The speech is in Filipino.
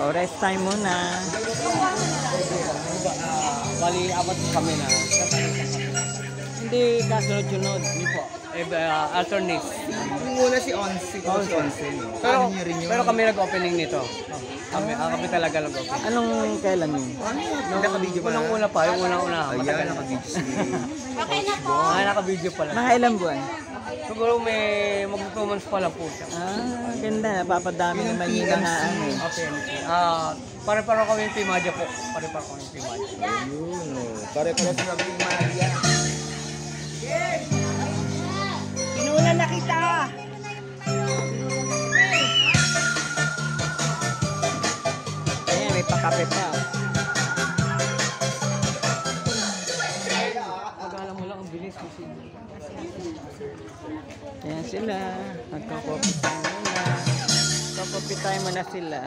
O, rest time muna. Bali, apat kami na. Hindi kasunod-sunod. Hindi po. Alternate. Muna si Onsi. Si Onsi. Pero, Ano niya rin yun? pero kami nag-opening nito. Kami talaga nag-opening. Anong kailan yun? Naka-video pa. Unang-una pa, yung unang-una. Ayan, naka-video si... Naka-video pa lang. Mga ilang buwan? Siguro may mag-2 months pa lang po siya. Ganda. Napapadami naman yung mga ano. Okay. Pare-paro kami yung Pimadya po. Pare-paro kami yung Pimadya. Ayun, oh. Pare-pare sa Big Maria. Inuna na kita! Ayan, may pakape pa. Pag-alam mo lang, ang bilis kasi. Ayan sila. Magkakopit time muna. Magkakopit time muna sila.